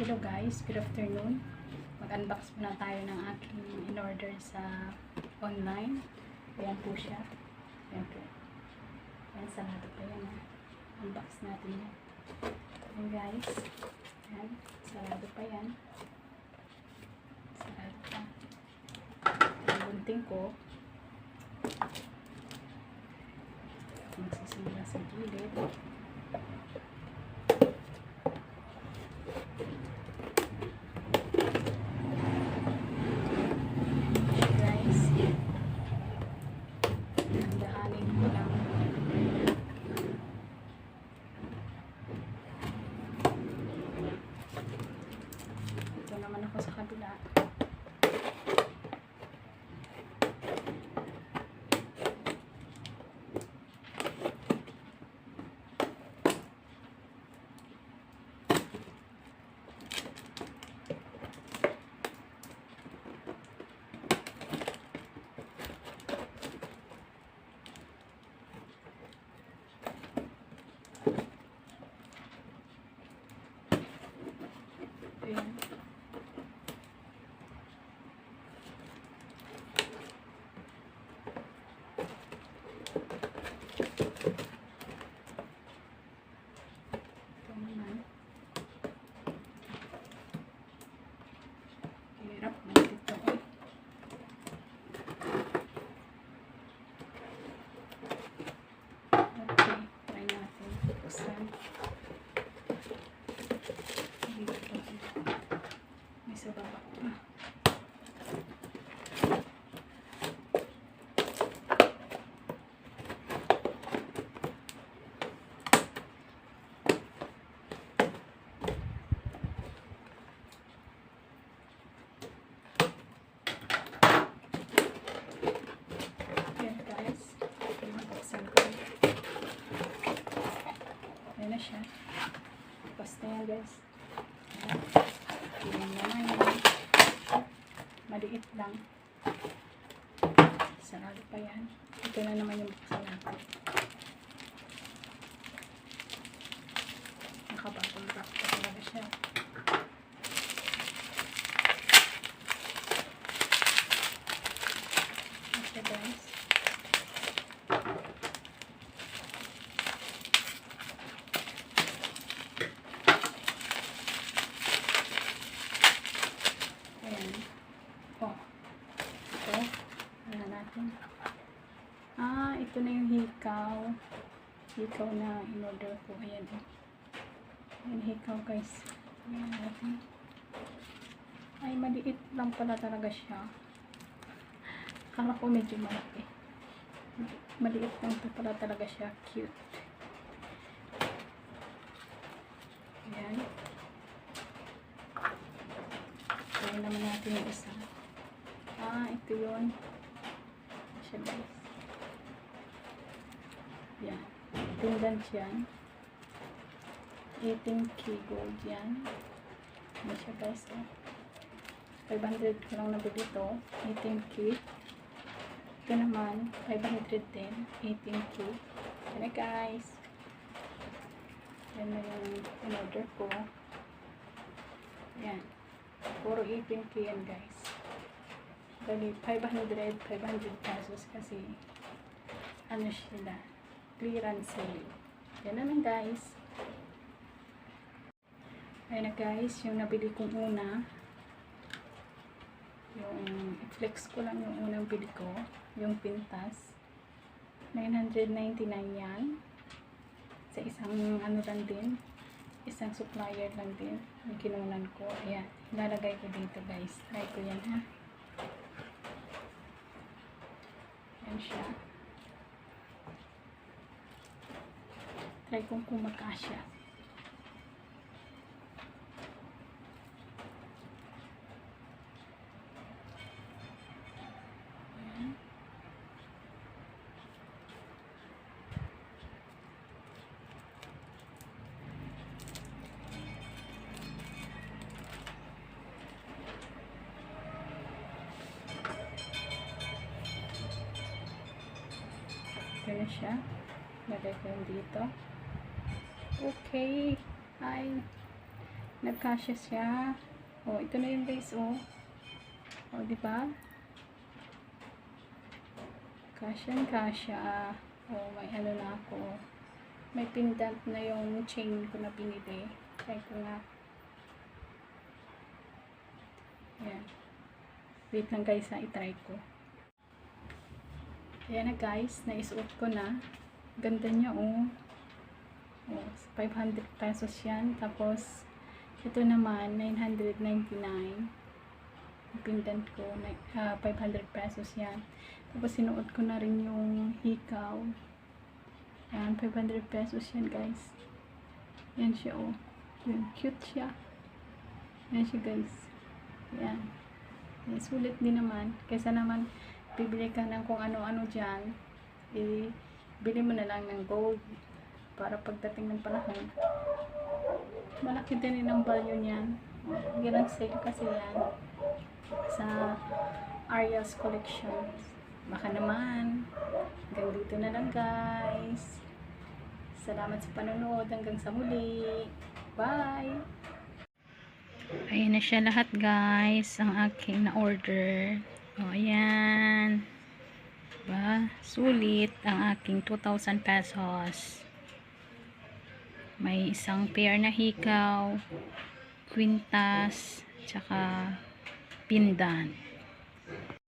Hello guys, good afternoon. Mag-unbox muna tayo ng aking in-order sa online. Ayan po siya. Ayan po. Ayan, sarado pa yan. Unbox natin yan. Ayan guys. Ayan, sarado pa yan. Sarado pa. Ang gunting ko. Magsisimula sa gilid. Ito naman ako sa kabila. Ayan. Ito naman. Hirap dito eh. Okay, try natin. Buksan. May sa baba pa. Ayan guys. Buksan ko. Ayan na siya. Basta yan guys. Ayan naman yan. Maliit lang. Sarado pa yan. Ito na naman yung buksan natin. Nakababang wrap pa talaga siya. Okay guys. Ayan. Oh. Ito. Ayan natin. Ito na yung hikaw. Hikaw na in-order ko. Ayan. Ayan hikaw guys. Ayan natin. Ay, maliit lang pala talaga siya. Akala ko medyo malaki. Maliit lang pala talaga siya. Cute. Ayan. Ayan naman natin yung isa. Ito yun. Siya guys. Yan. Pendant yan. 18K gold yan. Ano siya guys. 500 ko lang nabili ito. 18K. Ito naman. 510. 18K. Yan na guys. Yan na yung in-order ko. Yan. Puro 18K yan guys. Bali 500 pesos kasi ano sila, clearance sale. Yan naman guys. Ayan na guys, yung nabili kong una, yung flex ko lang yung unang bili ko, yung pintas, 999 yan. Sa isang ano lang din, isang supplier lang din, yung kinunan ko. Ayan, ilalagay ko dito guys. Try ko yan ha. Ayan siya. Try kong kumakasya. Ayan. Ito na siya. Lagay ko yung dito. Okay. Ay. Nagkasya siya. Oh, ito na yun guys, oh. Oh, di ba? Kasya. Oh, may ano na ako. May pendant na yung chain ko na binili. Try ko nga. Ayan. Wait lang guys, ha, itry ko. Ayan na guys, naisuot ko na. Ganda niya, oh. Oh, 500 pesos yan. Tapos, ito naman, 999. Pendant ko, 500 pesos yan. Tapos, sinuot ko na rin yung hikaw. Yan, 500 pesos yan guys. Yan siya, oh. Yan, cute siya. Yan siya guys. Yan. Yan, sulit din naman. Kaysa naman, bibili ka ng kung ano-ano dyan. Bili mo na lang ng gold. Para pagdating ng panahon, malaki din ang value niyan. Ganang sale kasi yan. Sa Ariel's Collection. Baka naman. Hanggang dito na lang guys. Salamat sa panonood. Hanggang sa muli. Bye! Ayan na siya lahat guys. Ang aking na-order. O, ayan. Diba? Sulit ang aking 2,000 pesos. May isang pair na hikaw, kwintas, tsaka pendant.